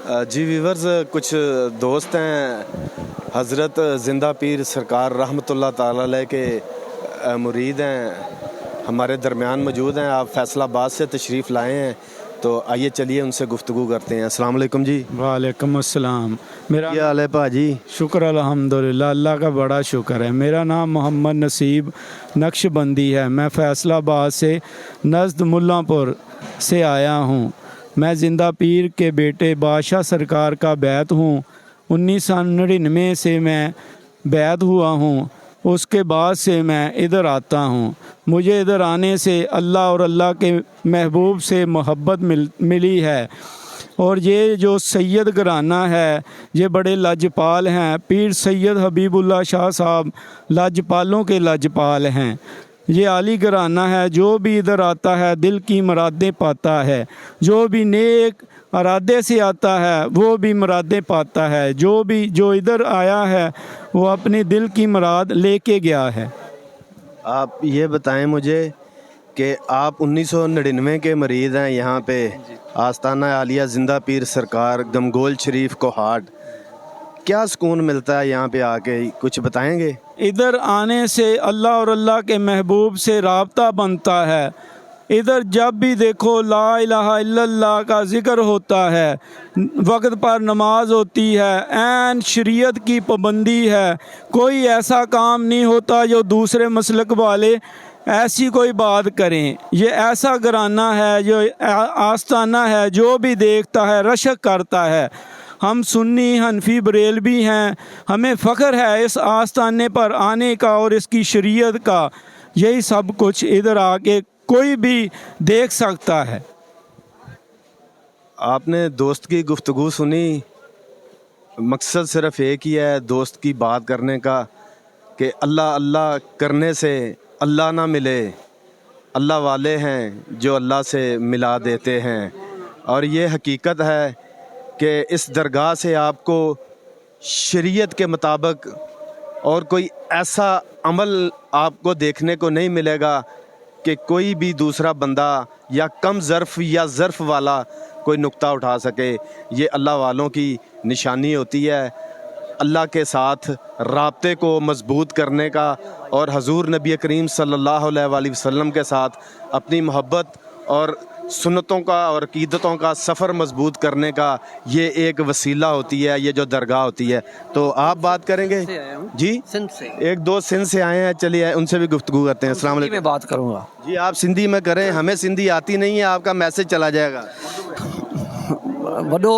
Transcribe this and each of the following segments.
جی viewers, کچھ دوست ہیں حضرت زندہ پیر سرکار رحمۃ اللہ تعالی علیہ کے مرید ہیں، ہمارے درمیان موجود ہیں۔ آپ فیصل آباد سے تشریف لائے ہیں، تو آئیے چلیے ان سے گفتگو کرتے ہیں۔ السلام علیکم جی۔ وعلیکم السلام۔ میرا کیا حال ہے پاجی؟ شکر الحمدللہ، اللہ کا بڑا شکر ہے۔ میرا نام محمد نصیب نقش بندی ہے، میں فیصل آباد سے نزد ملا پور سے آیا ہوں۔ میں زندہ پیر کے بیٹے بادشاہ سرکار کا بیعت ہوں۔ 1999 سے میں بیعت ہوا ہوں، اس کے بعد سے میں ادھر آتا ہوں۔ مجھے ادھر آنے سے اللہ اور اللہ کے محبوب سے محبت ملی ہے، اور یہ جو سید گھرانہ ہے یہ بڑے لاجپال ہیں۔ پیر سید حبیب اللہ شاہ صاحب لاجپالوں کے لاجپال ہیں۔ یہ عالی گھرانہ ہے، جو بھی ادھر آتا ہے دل کی مرادیں پاتا ہے، جو بھی نیک ارادے سے آتا ہے وہ بھی مرادیں پاتا ہے، جو ادھر آیا ہے وہ اپنی دل کی مراد لے کے گیا ہے۔ آپ یہ بتائیں مجھے کہ آپ 1999 کے مرید ہیں، یہاں پہ آستانہ عالیہ زندہ پیر سرکار گمگول شریف کوہاٹ، کیا سکون ملتا ہے یہاں پہ آ کے؟ کچھ بتائیں گے؟ ادھر آنے سے اللہ اور اللہ کے محبوب سے رابطہ بنتا ہے۔ ادھر جب بھی دیکھو لا الہ الا اللہ کا ذکر ہوتا ہے، وقت پر نماز ہوتی ہے، عین شریعت کی پابندی ہے۔ کوئی ایسا کام نہیں ہوتا جو دوسرے مسلک والے ایسی کوئی بات کریں۔ یہ ایسا گھرانہ ہے، جو آستانہ ہے، جو بھی دیکھتا ہے رشک کرتا ہے۔ ہم سنی حنفی بریلوی ہیں، ہمیں فخر ہے اس آستانے پر آنے کا اور اس کی شریعت کا۔ یہی سب کچھ ادھر آ کے کوئی بھی دیکھ سکتا ہے۔ آپ نے دوست کی گفتگو سنی، مقصد صرف ایک ہی ہے دوست کی بات کرنے کا کہ اللہ اللہ کرنے سے اللہ نہ ملے، اللہ والے ہیں جو اللہ سے ملا دیتے ہیں۔ اور یہ حقیقت ہے کہ اس درگاہ سے آپ کو شریعت کے مطابق اور کوئی ایسا عمل آپ کو دیکھنے کو نہیں ملے گا کہ کوئی بھی دوسرا بندہ یا کم ظرف یا ظرف والا کوئی نقطہ اٹھا سکے۔ یہ اللہ والوں کی نشانی ہوتی ہے، اللہ کے ساتھ رابطے کو مضبوط کرنے کا، اور حضور نبی کریم صلی اللہ علیہ وآلہ وسلم کے ساتھ اپنی محبت اور سنتوں کا اور عقیدتوں کا سفر مضبوط کرنے کا یہ ایک وسیلہ ہوتی ہے، یہ جو درگاہ ہوتی ہے۔ تو آپ بات کریں گے؟ جی، سندھ سے ایک دو سندھ سے آئے ہیں، چلیے ان سے بھی گفتگو کرتے ہیں۔ السلام علیکم۔ میں بات کروں گا جی آپ سندھی میں کریں، ہمیں سندھی آتی نہیں ہے، آپ کا میسج چلا جائے گا۔ وڈو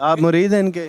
آپ مرید ہیں ان کے؟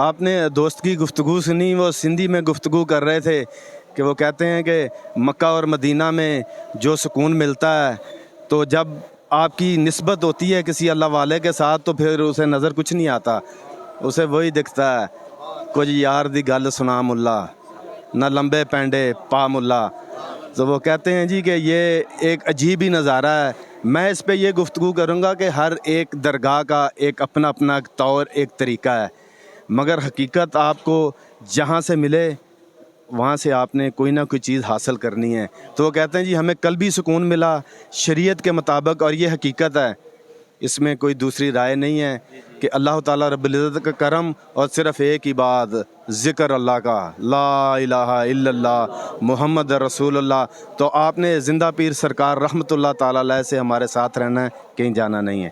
آپ نے دوست کی گفتگو سنی، وہ سندھی میں گفتگو کر رہے تھے کہ وہ کہتے ہیں کہ مکہ اور مدینہ میں جو سکون ملتا ہے تو جب آپ کی نسبت ہوتی ہے کسی اللہ والے کے ساتھ تو پھر اسے نظر کچھ نہیں آتا، اسے وہی دکھتا ہے کچھ یار دی گل سنا ملا نہ لمبے پینڈے پا ملا۔ تو وہ کہتے ہیں جی کہ یہ ایک عجیب ہی نظارہ ہے۔ میں اس پہ یہ گفتگو کروں گا کہ ہر ایک درگاہ کا ایک اپنا اپنا طور، ایک طریقہ ہے، مگر حقیقت آپ کو جہاں سے ملے وہاں سے آپ نے کوئی نہ کوئی چیز حاصل کرنی ہے. تو وہ کہتے ہیں جی ہمیں کل بھی سکون ملا شریعت کے مطابق، اور یہ حقیقت ہے، اس میں کوئی دوسری رائے نہیں ہے کہ اللہ تعالیٰ رب العزت کا کرم، اور صرف ایک ہی بات، ذکر اللہ کا، لا الہ الا اللہ محمد رسول اللہ. تو آپ نے زندہ پیر سرکار رحمۃ اللہ تعالیٰ علیہ سے ہمارے ساتھ رہنا ہے، کہیں جانا نہیں ہے.